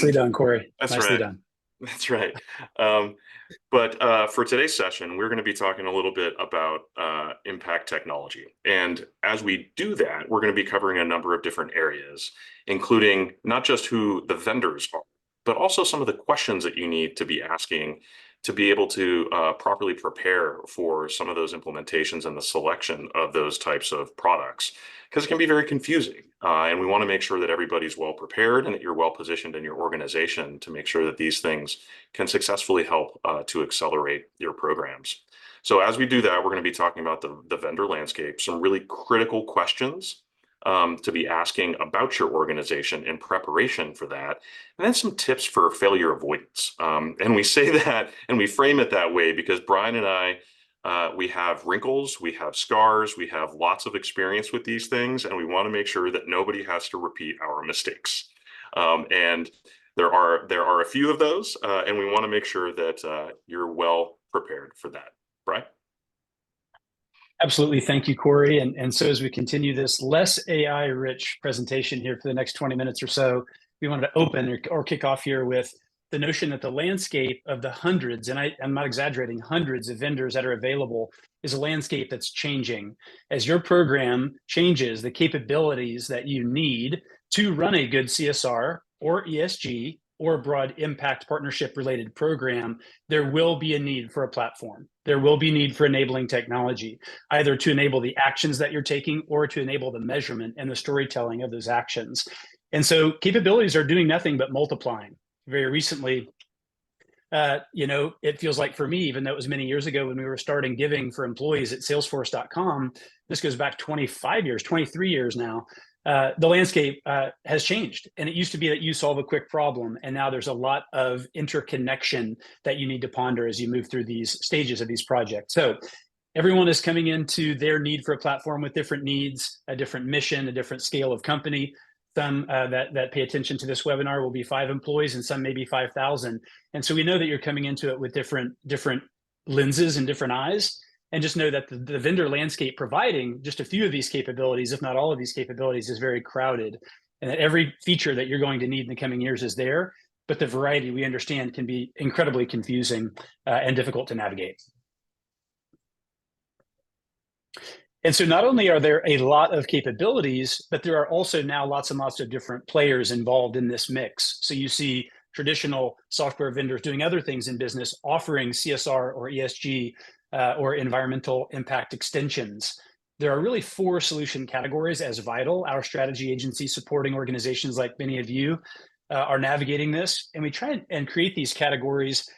Nicely done, Corey. That's Nicely right. done. That's right. But for today's session, we're going to be talking a little bit about impact technology. And as we do that, we're going to be covering a number of different areas, including not just who the vendors are, but also some of the questions that you need to be asking to be able to properly prepare for some of those implementations and the selection of those types of products, because it can be very confusing. And we want to make sure that everybody's well prepared and that you're well positioned in your organization to make sure that these things can successfully help to accelerate your programs. So as we do that, we're going to be talking about the vendor landscape, some really critical questions to be asking about your organization in preparation for that, and then some tips for failure avoidance. And we say that and we frame it that way because Bryan and I, we have wrinkles, we have scars, we have lots of experience with these things, and we want to make sure that nobody has to repeat our mistakes. And there are a few of those, and we want to make sure that you're well prepared for that. Bryan? Absolutely. Thank you, Corey. And so as we continue this less AI-rich presentation here for the next 20 minutes or so, we wanted to open or kick off here with the notion that the landscape of the hundreds, and I'm not exaggerating, hundreds of vendors that are available is a landscape that's changing. As your program changes, the capabilities that you need to run a good CSR or ESG or broad impact partnership related program, there will be a need for a platform. There will be need for enabling technology, either to enable the actions that you're taking or to enable the measurement and the storytelling of those actions. And so capabilities are doing nothing but multiplying. Very recently, it feels like for me, even though it was many years ago when we were starting giving for employees at salesforce.com, this goes back 25 years, 23 years now, the landscape has changed. And it used to be that you solve a quick problem. And now there's a lot of interconnection that you need to ponder as you move through these stages of these projects. So everyone is coming into their need for a platform with different needs, a different mission, a different scale of company. Some that pay attention to this webinar will be 5 employees and some maybe 5,000. And so we know that you're coming into it with different lenses and different eyes. And just know that the vendor landscape providing just a few of these capabilities, if not all of these capabilities, is very crowded. And that every feature that you're going to need in the coming years is there. But the variety, we understand, can be incredibly confusing and difficult to navigate. And so not only are there a lot of capabilities, but there are also now lots and lots of different players involved in this mix. So you see traditional software vendors doing other things in business, offering CSR or ESG or environmental impact extensions. There are really 4 solution categories as vital. Our strategy agency supporting organizations like many of you are navigating this. And we try and create these categories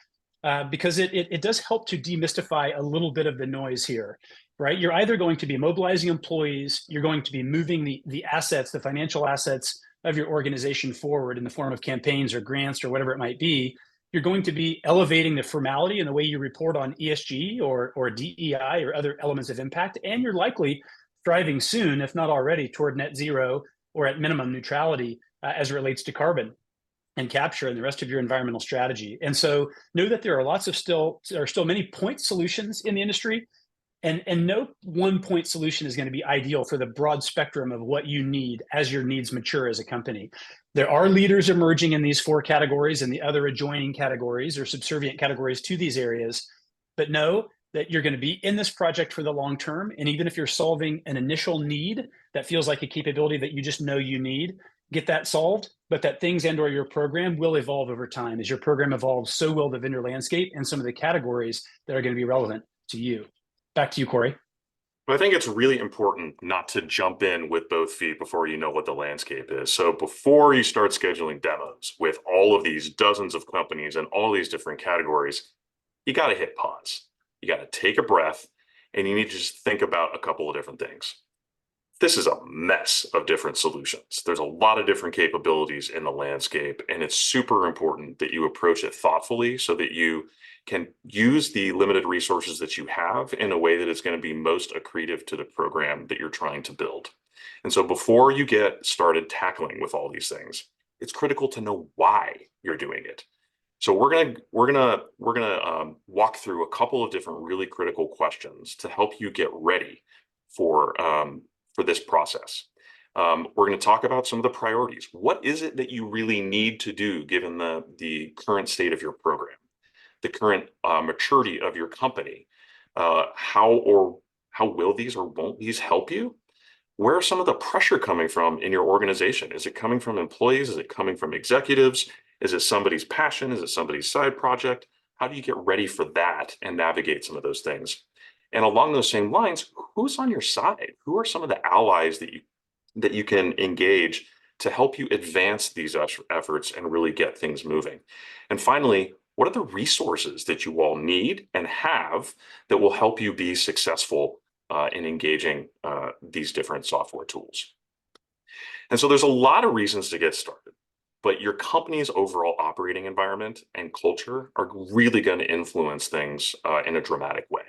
because it does help to demystify a little bit of the noise here, right? You're either going to be mobilizing employees, you're going to be moving the assets, the financial assets of your organization forward in the form of campaigns or grants or whatever it might be. You're going to be elevating the formality in the way you report on ESG or DEI or other elements of impact. And you're likely striving soon, if not already, toward net zero or at minimum neutrality as it relates to carbon and capture and the rest of your environmental strategy. And so know that there are still many point solutions in the industry. And no one point solution is going to be ideal for the broad spectrum of what you need as your needs mature as a company. There are leaders emerging in these 4 categories and the other adjoining categories or subservient categories to these areas. But know that you're going to be in this project for the long term. And even if you're solving an initial need that feels like a capability that you just know you need, get that solved, but that things and or your program will evolve over time. As your program evolves, so will the vendor landscape and some of the categories that are going to be relevant to you. Back to you, Corey. But I think it's really important not to jump in with both feet before you know what the landscape is. So before you start scheduling demos with all of these dozens of companies and all these different categories, you got to hit pause. You got to take a breath, and you need to just think about a couple of different things. This is a mess of different solutions. There's a lot of different capabilities in the landscape, and it's super important that you approach it thoughtfully so that you can use the limited resources that you have in a way that is going to be most accretive to the program that you're trying to build. And so before you get started tackling with all these things, it's critical to know why you're doing it. So we're gonna walk through a couple of different really critical questions to help you get ready for this process. We're going to talk about some of the priorities. What is it that you really need to do given the current state of your program, the current maturity of your company? How will these or won't these help you? Where are some of the pressure coming from in your organization? Is it coming from employees? Is it coming from executives? Is it somebody's passion? Is it somebody's side project? How do you get ready for that and navigate some of those things? And along those same lines, who's on your side? Who are some of the allies that you can engage to help you advance these efforts and really get things moving? And finally, what are the resources that you all need and have that will help you be successful in engaging these different software tools? And so there's a lot of reasons to get started, but your company's overall operating environment and culture are really going to influence things in a dramatic way.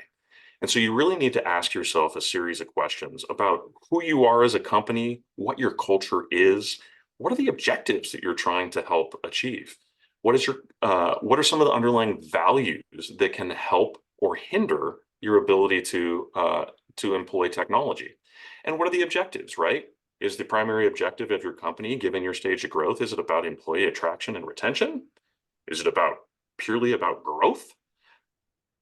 And so you really need to ask yourself a series of questions about who you are as a company, what your culture is, what are the objectives that you're trying to help achieve? What are some of the underlying values that can help or hinder your ability to employ technology? And what are the objectives, right? Is the primary objective of your company, given your stage of growth, is it about employee attraction and retention? Is it purely about growth?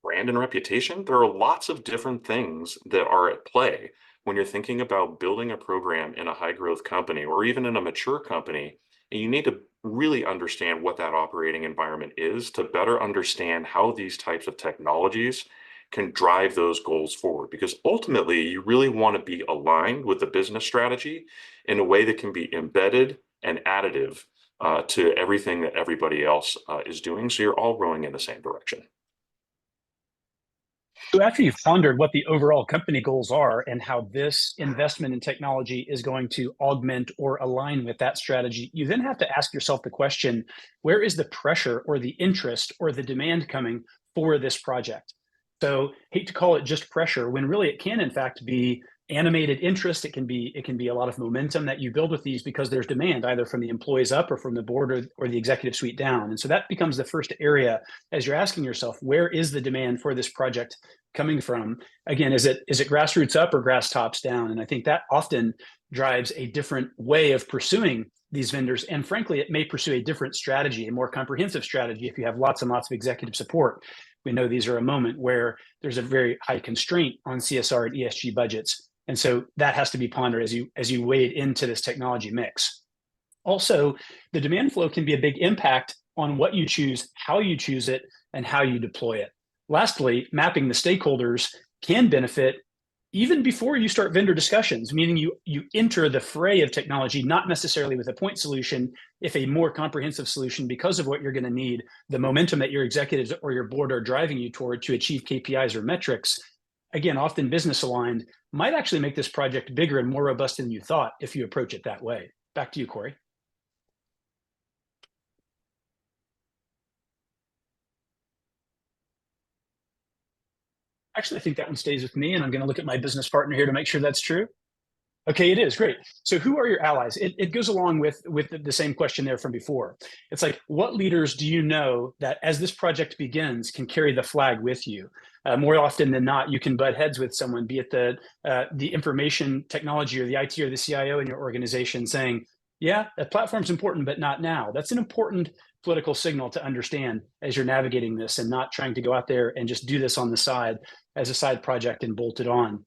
Brand and reputation? There are lots of different things that are at play when you're thinking about building a program in a high growth company or even in a mature company. And you need to really understand what that operating environment is to better understand how these types of technologies can drive those goals forward. Because ultimately, you really want to be aligned with the business strategy in a way that can be embedded and additive to everything that everybody else is doing. So you're all rowing in the same direction. So after you've pondered what the overall company goals are and how this investment in technology is going to augment or align with that strategy, you then have to ask yourself the question, where is the pressure or the interest or the demand coming for this project? So hate to call it just pressure when really it can in fact be animated interest. It can be a lot of momentum that you build with these because there's demand either from the employees up or from the board or the executive suite down. And so that becomes the first area as you're asking yourself, where is the demand for this project coming from? Again, is it grassroots up or grass tops down? And I think that often drives a different way of pursuing these vendors. And frankly, it may pursue a different strategy, a more comprehensive strategy if you have lots and lots of executive support. We know these are a moment where there's a very high constraint on CSR and ESG budgets. And so that has to be pondered as you wade into this technology mix. Also, the demand flow can be a big impact on what you choose, how you choose it, and how you deploy it. Lastly, mapping the stakeholders can benefit even before you start vendor discussions, meaning you enter the fray of technology, not necessarily with a point solution, if a more comprehensive solution because of what you're going to need, the momentum that your executives or your board are driving you toward to achieve KPIs or metrics, again, often business aligned, might actually make this project bigger and more robust than you thought if you approach it that way. Back to you, Corey. Actually, I think that one stays with me, and I'm going to look at my business partner here to make sure that's true. Okay, it is great. So, who are your allies? It goes along with the same question there from before. It's like, what leaders do you know that, as this project begins, can carry the flag with you? More often than not, you can butt heads with someone, be it the information technology or the IT or the CIO in your organization, saying, "Yeah, that platform's important, but not now." That's an important political signal to understand as you're navigating this, and not trying to go out there and just do this on the side as a side project and bolt it on.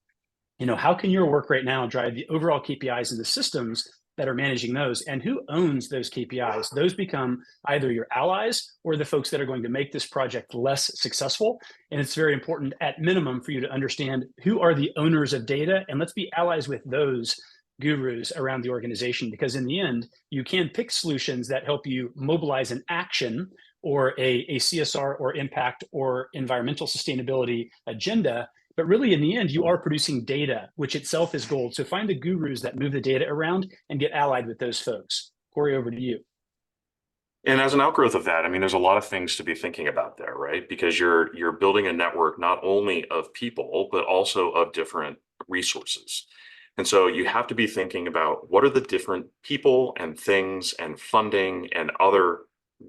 How can your work right now drive the overall KPIs and the systems that are managing those? And who owns those KPIs? Those become either your allies or the folks that are going to make this project less successful. And it's very important at minimum for you to understand who are the owners of data, and let's be allies with those gurus around the organization, because in the end, you can pick solutions that help you mobilize an action or a CSR or impact or environmental sustainability agenda. But really, in the end, you are producing data, which itself is gold. So find the gurus that move the data around and get allied with those folks. Corey, over to you. And as an outgrowth of that, I mean, there's a lot of things to be thinking about there, right? Because you're building a network not only of people, but also of different resources. And so you have to be thinking about what are the different people and things and funding and other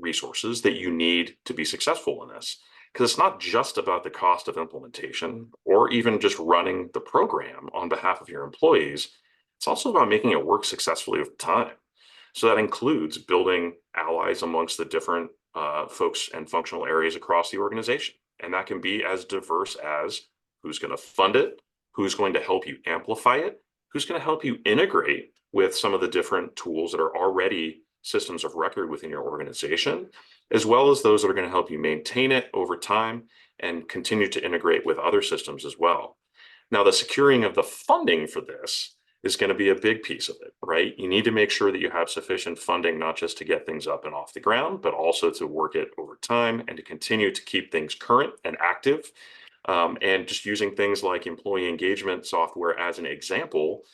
resources that you need to be successful in this. Because it's not just about the cost of implementation or even just running the program on behalf of your employees. It's also about making it work successfully over time. So that includes building allies amongst the different folks and functional areas across the organization. And that can be as diverse as who's going to fund it, who's going to help you amplify it, who's going to help you integrate with some of the different tools that are already systems of record within your organization, as well as those that are going to help you maintain it over time and continue to integrate with other systems as well. Now, the securing of the funding for this is going to be a big piece of it, right? You need to make sure that you have sufficient funding, not just to get things up and off the ground, but also to work it over time and to continue to keep things current and active. And just using things like employee engagement software as an example,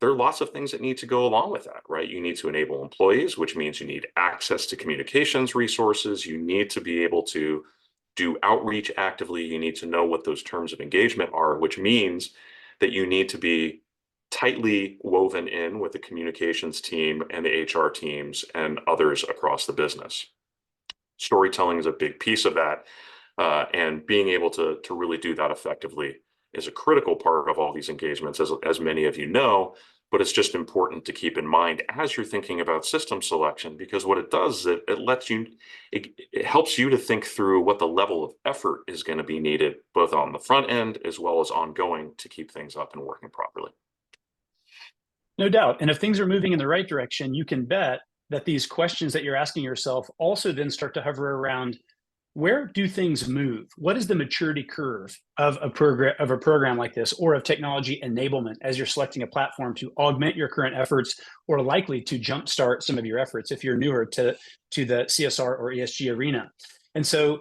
there are lots of things that need to go along with that, right? You need to enable employees, which means you need access to communications resources. You need to be able to do outreach actively. You need to know what those terms of engagement are, which means that you need to be tightly woven in with the communications team and the HR teams and others across the business. Storytelling is a big piece of that, and being able to really do that effectively is a critical part of all these engagements, as many of you know, but it's just important to keep in mind as you're thinking about system selection, because what it does is it helps you to think through what the level of effort is going to be needed, both on the front end as well as ongoing, to keep things up and working properly. No doubt. And if things are moving in the right direction, you can bet that these questions that you're asking yourself also then start to hover around, where do things move? What is the maturity curve of a program like this, or of technology enablement as you're selecting a platform to augment your current efforts, or likely to jumpstart some of your efforts if you're newer to the CSR or ESG arena? And so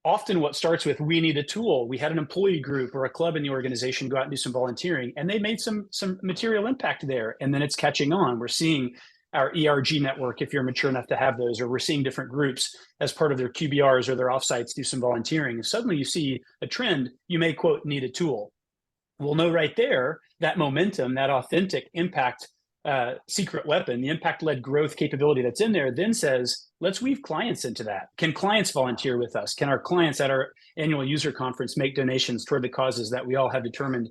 often what starts with, we need a tool. We had an employee group or a club in the organization go out and do some volunteering, and they made some material impact there. And then it's catching on. We're seeing our ERG network, if you're mature enough to have those, or we're seeing different groups as part of their QBRs or their offsites do some volunteering. And suddenly you see a trend, you may quote, need a tool. We'll know right there that momentum, that authentic impact secret weapon, the impact-led growth capability that's in there, then says, let's weave clients into that. Can clients volunteer with us? Can our clients at our annual user conference make donations toward the causes that we all have determined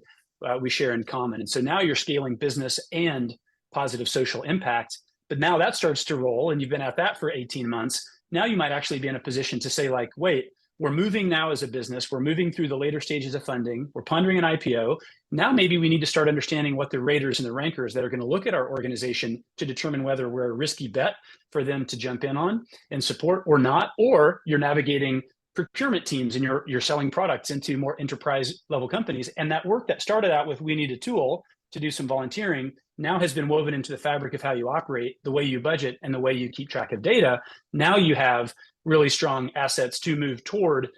we share in common? And so now you're scaling business and positive social impact. But now that starts to roll, and you've been at that for 18 months. Now you might actually be in a position to say, like, wait, we're moving now as a business. We're moving through the later stages of funding. We're pondering an IPO. Now maybe we need to start understanding what the raters and the rankers that are going to look at our organization to determine whether we're a risky bet for them to jump in on and support or not. Or you're navigating procurement teams and you're selling products into more enterprise level companies. And that work that started out with, we need a tool to do some volunteering, now has been woven into the fabric of how you operate, the way you budget, and the way you keep track of data. Now you have really strong assets to move toward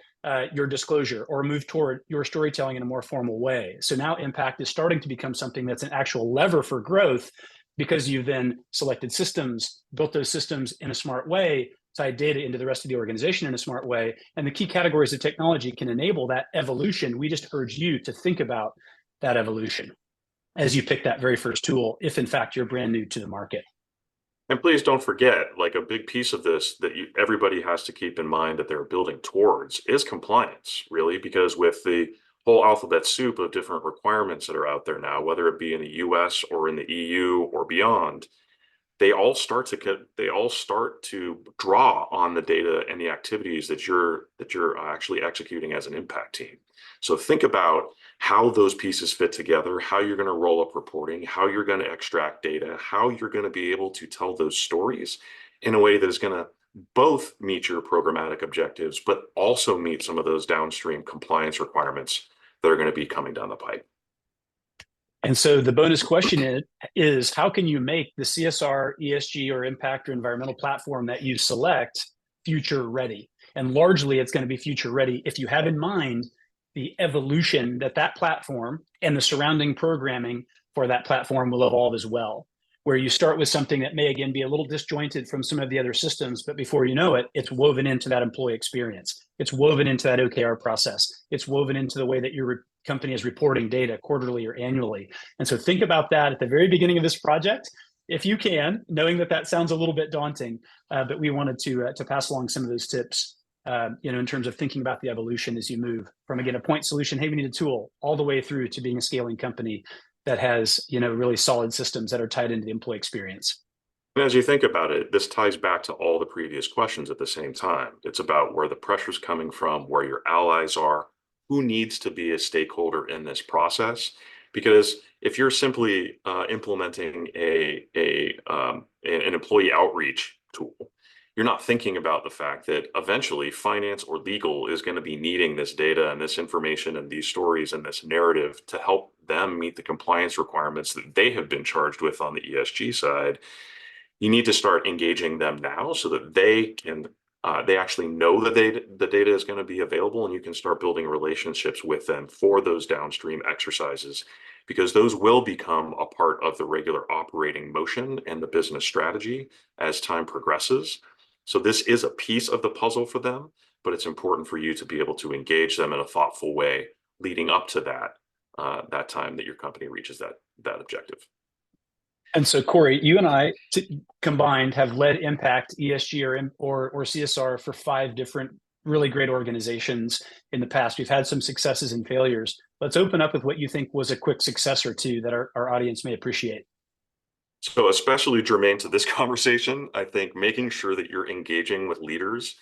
your disclosure or move toward your storytelling in a more formal way. So now impact is starting to become something that's an actual lever for growth, because you've then selected systems, built those systems in a smart way, tied data into the rest of the organization in a smart way. And the key categories of technology can enable that evolution. We just urge you to think about that evolution as you pick that very first tool, if in fact you're brand new to the market. And please don't forget, like, a big piece of this that everybody has to keep in mind that they're building towards is compliance, really, because with the whole alphabet soup of different requirements that are out there now, whether it be in the US or in the EU or beyond, they all start to draw on the data and the activities that you're actually executing as an impact team. So think about how those pieces fit together, how you're going to roll up reporting, how you're going to extract data, how you're going to be able to tell those stories in a way that is going to both meet your programmatic objectives, but also meet some of those downstream compliance requirements that are going to be coming down the pipe. And so the bonus question is how can you make the CSR, ESG, or impact or environmental platform that you select future ready? And largely it's going to be future ready if you have in mind the evolution that platform and the surrounding programming for that platform will evolve as well, where you start with something that may again be a little disjointed from some of the other systems, but before you know it, it's woven into that employee experience. It's woven into that OKR process. It's woven into the way that your company is reporting data quarterly or annually. And so think about that at the very beginning of this project, if you can, knowing that sounds a little bit daunting, but we wanted to pass along some of those tips in terms of thinking about the evolution as you move from, again, a point solution, hey, we need a tool, all the way through to being a scaling company that has, really solid systems that are tied into the employee experience. And as you think about it, this ties back to all the previous questions at the same time. It's about where the pressure's coming from, where your allies are, who needs to be a stakeholder in this process. Because if you're simply implementing an employee outreach tool, you're not thinking about the fact that eventually finance or legal is going to be needing this data and this information and these stories and this narrative to help them meet the compliance requirements that they have been charged with on the ESG side. You need to start engaging them now so that they actually know that the data is going to be available, and you can start building relationships with them for those downstream exercises, because those will become a part of the regular operating motion and the business strategy as time progresses. So this is a piece of the puzzle for them, but it's important for you to be able to engage them in a thoughtful way leading up to that time that your company reaches that objective. And so, Corey, you and I combined have led Impact, ESG, or CSR for 5 different really great organizations in the past. We've had some successes and failures. Let's open up with what you think was a quick success or two that our audience may appreciate. So especially germane to this conversation, I think making sure that you're engaging with leaders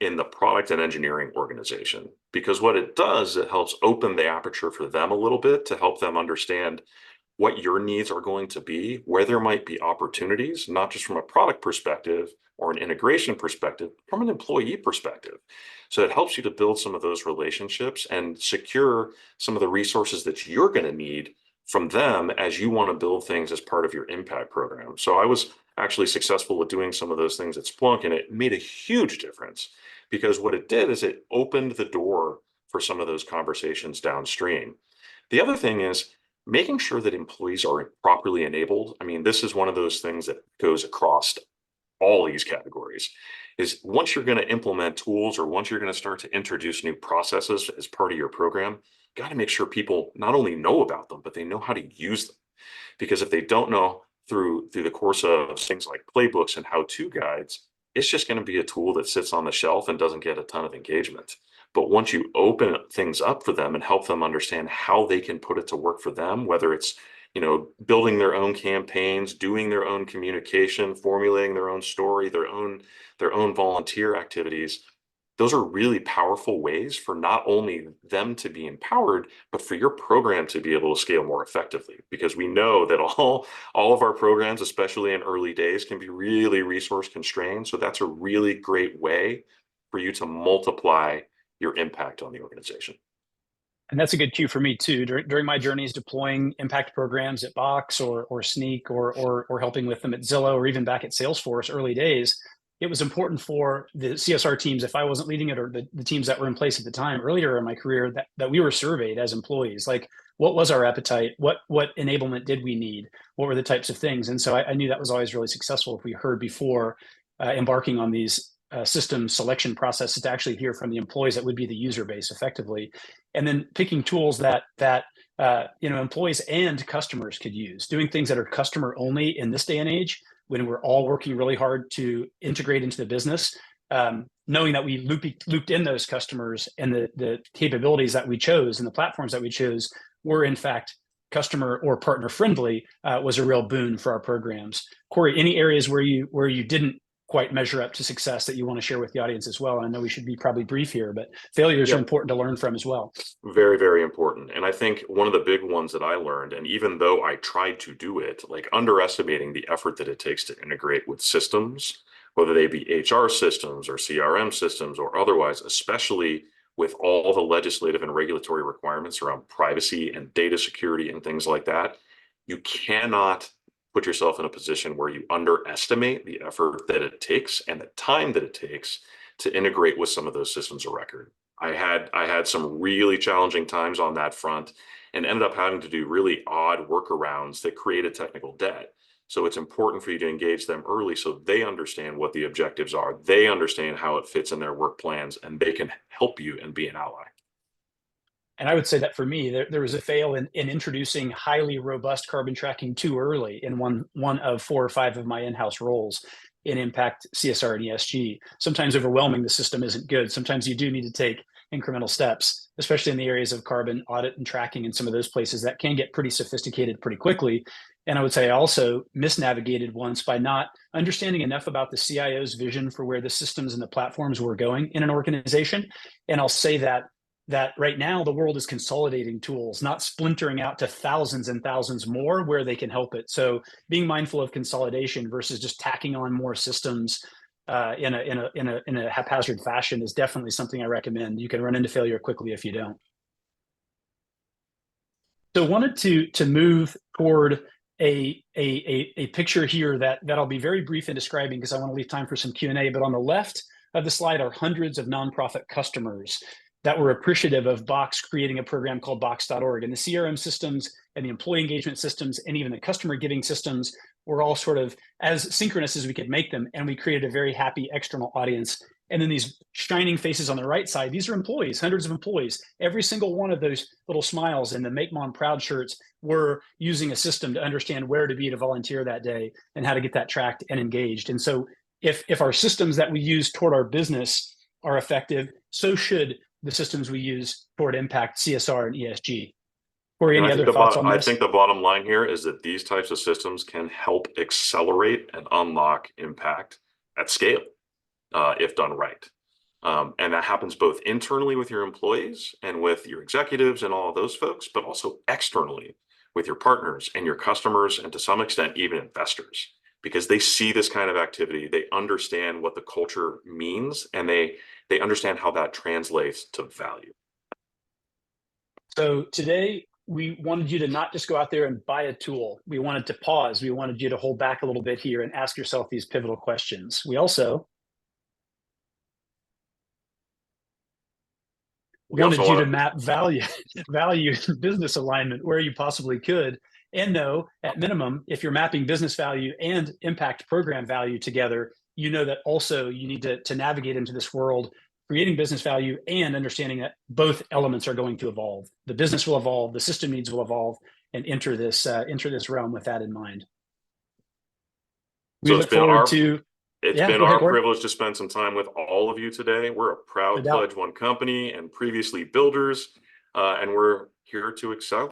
in the product and engineering organization, because what it does, it helps open the aperture for them a little bit to help them understand what your needs are going to be, where there might be opportunities, not just from a product perspective or an integration perspective, from an employee perspective. So it helps you to build some of those relationships and secure some of the resources that you're going to need from them as you want to build things as part of your impact program. So I was actually successful at doing some of those things at Splunk, and it made a huge difference, because what it did is it opened the door for some of those conversations downstream. The other thing is making sure that employees are properly enabled. I mean, this is one of those things that goes across all these categories. Is once you're going to implement tools, or once you're going to start to introduce new processes as part of your program, you got to make sure people not only know about them, but they know how to use them. Because if they don't know through the course of things like playbooks and how-to guides, it's just going to be a tool that sits on the shelf and doesn't get a ton of engagement. But once you open things up for them and help them understand how they can put it to work for them, whether it's, building their own campaigns, doing their own communication, formulating their own story, their own volunteer activities, those are really powerful ways for not only them to be empowered, but for your program to be able to scale more effectively. Because we know that all of our programs, especially in early days, can be really resource constrained. So that's a really great way for you to multiply your impact on the organization. And that's a good cue for me too. During my journeys deploying impact programs at Box or Sneak or helping with them at Zillow, or even back at Salesforce early days, it was important for the CSR teams, if I wasn't leading it, or the teams that were in place at the time earlier in my career, that we were surveyed as employees. Like, what was our appetite? What enablement did we need? What were the types of things? And so I knew that was always really successful if we heard before embarking on these system selection processes, to actually hear from the employees that would be the user base effectively, and then picking tools that employees and customers could use, doing things that are customer only in this day and age when we're all working really hard to integrate into the business, knowing that we looped in those customers, and the capabilities that we chose and the platforms that we chose were in fact customer or partner friendly, was a real boon for our programs. Corey, any areas where you didn't quite measure up to success that you want to share with the audience as well? And I know we should be probably brief here, but failures are important to learn from as well. Very, very important. And I think one of the big ones that I learned, and even though I tried to do it, like underestimating the effort that it takes to integrate with systems, whether they be HR systems or CRM systems or otherwise, especially with all the legislative and regulatory requirements around privacy and data security and things like that, you cannot put yourself in a position where you underestimate the effort that it takes and the time that it takes to integrate with some of those systems of record. I had some really challenging times on that front, and ended up having to do really odd workarounds that created technical debt. So it's important for you to engage them early so they understand what the objectives are, they understand how it fits in their work plans, and they can help you and be an ally. And I would say that for me, there was a fail in introducing highly robust carbon tracking too early in one of 4 or 5 of my in-house roles in Impact, CSR, and ESG. Sometimes overwhelming the system isn't good. Sometimes you do need to take incremental steps, especially in the areas of carbon audit and tracking and some of those places that can get pretty sophisticated pretty quickly. And I would say I also misnavigated once by not understanding enough about the CIO's vision for where the systems and the platforms were going in an organization. And I'll say that right now the world is consolidating tools, not splintering out to thousands and thousands more where they can help it. So being mindful of consolidation versus just tacking on more systems in a haphazard fashion is definitely something I recommend. You can run into failure quickly if you don't. So wanted to move toward a picture here that I'll be very brief in describing because I want to leave time for some Q&A. But on the left of the slide are hundreds of nonprofit customers that were appreciative of Box creating a program called Box.org. And the CRM systems and the employee engagement systems and even the customer giving systems were all sort of as synchronous as we could make them. And we created a very happy external audience. And then these shining faces on the right side, these are employees, hundreds of employees. Every single one of those little smiles and the Make Mom Proud shirts were using a system to understand where to be to volunteer that day and how to get that tracked and engaged. And so if our systems that we use toward our business are effective, so should the systems we use toward impact, CSR, and ESG. Corey, any other thoughts on this? I think the bottom line here is that these types of systems can help accelerate and unlock impact at scale if done right. And that happens both internally with your employees and with your executives and all of those folks, but also externally with your partners and your customers and to some extent even investors, because they see this kind of activity, they understand what the culture means, and they understand how that translates to value. So today, we wanted you to not just go out there and buy a tool. We wanted to pause. We wanted you to hold back a little bit here and ask yourself these pivotal questions. We also wanted you to map value business alignment where you possibly could, and know at minimum, if you're mapping business value and impact program value together, you know that also you need to navigate into this world, creating business value and understanding that both elements are going to evolve. The business will evolve, the system needs will evolve, and enter this realm with that in mind. We look forward to. It's been our privilege to spend some time with all of you today. We're a proud Pledge One company and previously builders, and we're here to excel,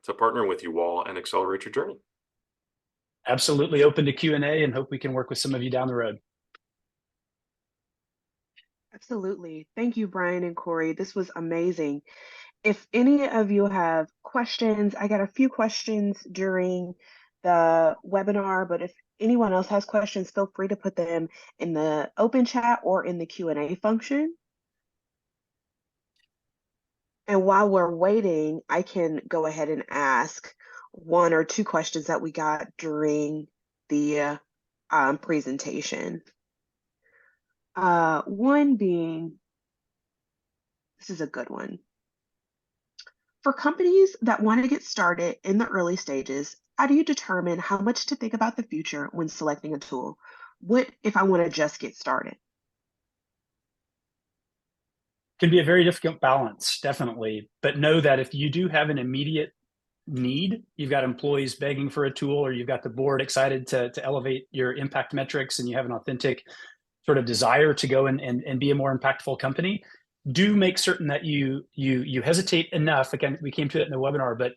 to partner with you all and accelerate your journey. Absolutely open to Q&A and hope we can work with some of you down the road. Absolutely. Thank you, Bryan and Corey. This was amazing. If any of you have questions, I got a few questions during the webinar, but if anyone else has questions, feel free to put them in the open chat or in the Q&A function. And while we're waiting, I can go ahead and ask one or two questions that we got during the presentation. One being, this is a good one. For companies that want to get started in the early stages, how do you determine how much to think about the future when selecting a tool? What if I want to just get started? Can be a very difficult balance, definitely. But know that if you do have an immediate need, you've got employees begging for a tool, or you've got the board excited to elevate your impact metrics, and you have an authentic sort of desire to go and be a more impactful company, do make certain that you hesitate enough. Again, we came to it in the webinar, but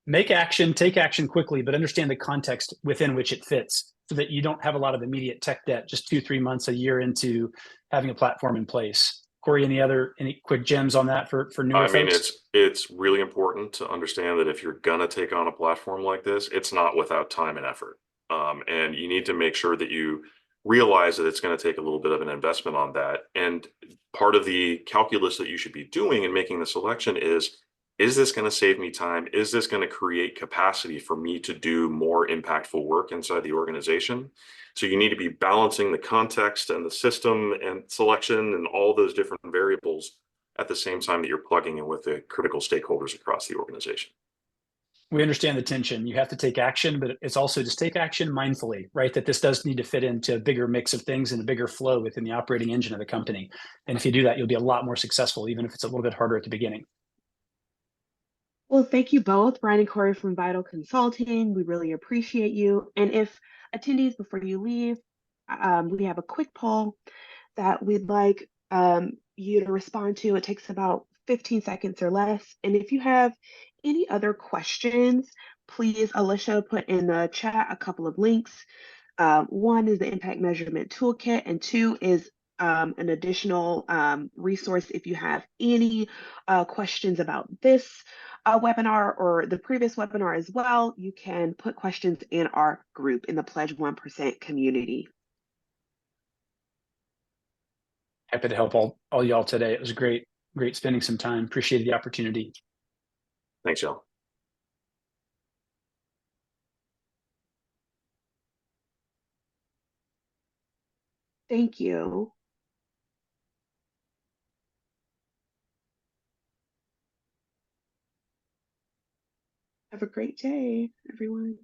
take action quickly, but understand the context within which it fits so that you don't have a lot of immediate tech debt just 2-3 months, a year into having a platform in place. Corey, any quick gems on that for newer folks? I mean, it's really important to understand that if you're gonna take on a platform like this, it's not without time and effort. And you need to make sure that you realize that it's going to take a little bit of an investment on that. And part of the calculus that you should be doing in making the selection is this going to save me time? Is this going to create capacity for me to do more impactful work inside the organization? So you need to be balancing the context and the system and selection and all those different variables at the same time that you're plugging in with the critical stakeholders across the organization. We understand the tension. You have to take action, but it's also just take action mindfully, right? That this does need to fit into a bigger mix of things and a bigger flow within the operating engine of the company. And if you do that, you'll be a lot more successful, even if it's a little bit harder at the beginning. Well, thank you both, Bryan and Corey from Vital Consulting. We really appreciate you. And if attendees, before you leave, we have a quick poll that we'd like you to respond to. It takes about 15 seconds or less. And if you have any other questions, please, Alicia, put in the chat a couple of links. One is the Impact Measurement Toolkit, and two is an additional resource if you have any questions about this webinar or the previous webinar as well. You can put questions in our group in the Pledge 1% community. Happy to help all y'all today. It was great spending some time. Appreciated the opportunity. Thanks, y'all. Thank you. Have a great day, everyone.